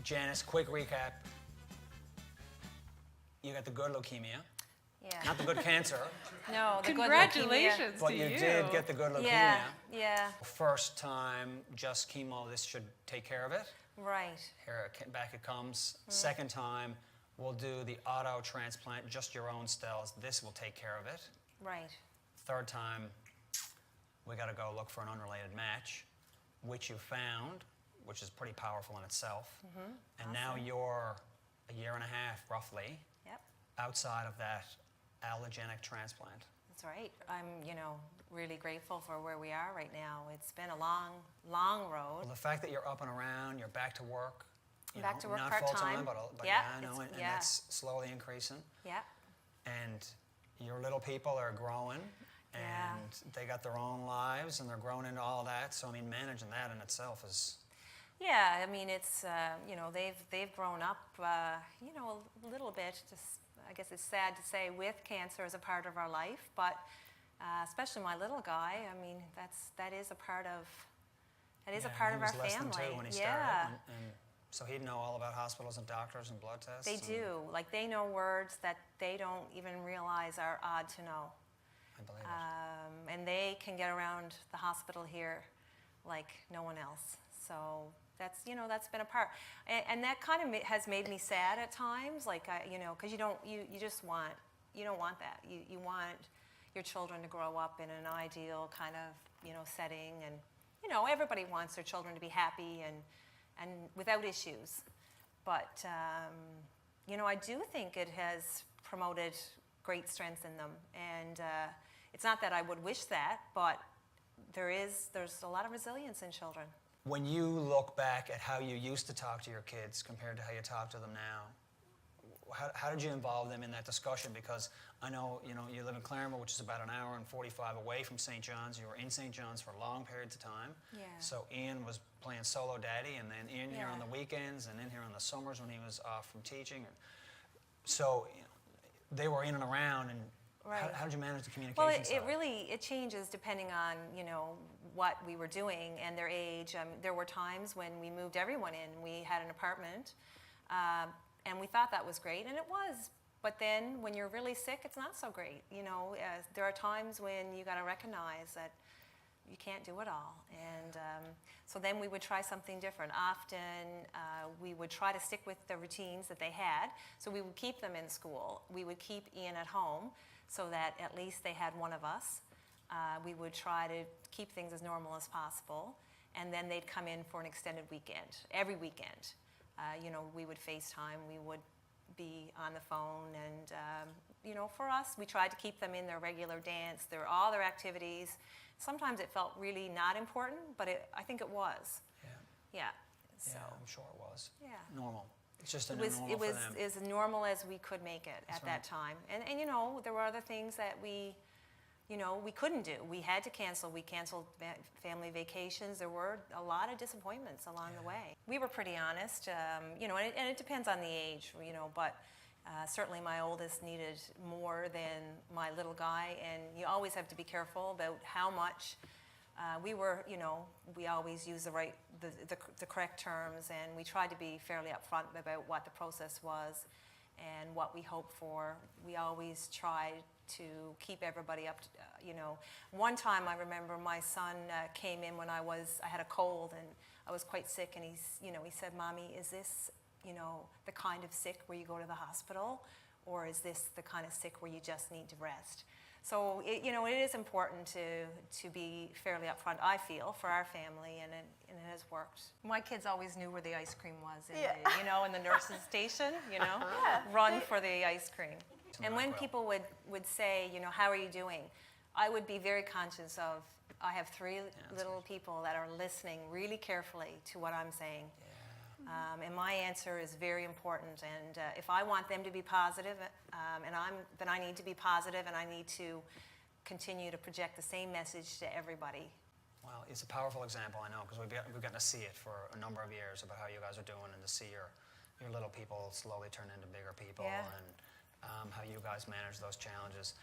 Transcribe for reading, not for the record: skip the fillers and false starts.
Janice, quick recap. You got the good leukemia. Yeah. Not the good cancer. No, the Congratulations But to you you. did get the good leukemia. Yeah, yeah. First time, just chemo, this should take care of it. Right. Here, back it comes. Second time, we'll do the auto transplant, just your own cells. This will take care of it. Right. Third time, we got to go look for an unrelated match, which you found, which is pretty powerful in itself. And now you're a year and a half, roughly, Yep. outside of that allogenic transplant. That's right. I'm, really grateful for where we are right now. It's been a long, long road. Well, the fact that you're up and around, you're back to work, Back to work not part-time. full-time, but Yeah, I know, and yeah. that's slowly increasing. Yeah. And your little people are growing, and Yeah. they got their own lives, and they're growing into all that. So, I mean, managing that in itself is... Yeah, I mean, it's, they've grown up, a little bit. Just, I guess it's sad to say, with cancer as a part of our life, but especially my little guy. I mean, that is a part of our family. He was less than 2 when he started, and so he'd know all about hospitals and doctors and blood tests. They do. Like, they know words that they don't even realize are odd to know. I believe it. And they can get around the hospital here like no one else. So that's been a part, and that kind of has made me sad at times. Like, because you don't want that. You want your children to grow up in an ideal kind of setting, and everybody wants their children to be happy and without issues. But I do think it has promoted great strengths in them, and it's not that I would wish that, but there's a lot of resilience in children. When you look back at how you used to talk to your kids compared to how you talk to them now, how did you involve them in that discussion? Because I know, you live in Claremont, which is about an hour and 45 away from St. John's. You were in St. John's for long periods of time. Yeah. So Ian was playing solo daddy, and then in here on the weekends, and in here on the summers when he was off from teaching. So they were in and around, and Right. how did you manage the communication Well, side? it changes depending on, what we were doing and their age. There were times when we moved everyone in. We had an apartment, and we thought that was great, and it was. But then when you're really sick, it's not so great. There are times when you got to recognize that you can't do it all. And so then we would try something different. Often we would try to stick with the routines that they had. So we would keep them in school. We would keep Ian at home so that at least they had one of us. We would try to keep things as normal as possible. And then they'd come in for an extended weekend, every weekend. We would FaceTime, we would be on the phone, and for us, we tried to keep them in their regular dance, all their activities. Sometimes it felt really not important, but I think it was. Yeah. Yeah. So, Yeah, I'm sure it was. Yeah. Normal. It's just a it new was normal for them. as normal as we could make it That's at that time. And there were other things that we couldn't do. We had to cancel. We canceled family vacations. There were a lot of disappointments along the way. We were pretty honest, and it depends on the age, but certainly my oldest needed more than my little guy, and you always have to be careful about how much. We always use the correct terms, and we tried to be fairly upfront about what the process was and what we hoped for. We always tried to keep everybody up to, One time I remember my son came in when I had a cold and I was quite sick, and he said, "Mommy, is this, the kind of sick where you go to the hospital, or is this the kind of sick where you just need to rest?" So it is important to be fairly upfront, I feel, for our family, and it has worked. My kids always knew where the ice cream was in the nurse's station, run for the ice cream. And when people would say, "How are you doing?" I would be very conscious of, I have 3 little people that are listening really carefully to what I'm saying. And my answer is very important. And if I want them to be positive, then I need to be positive, and I need to continue to project the same message to everybody. Well, it's a powerful example, I know, because we've gotten to see it for a number of years about how you guys are doing, and to see your little people slowly turn into bigger people, and how you guys manage those challenges.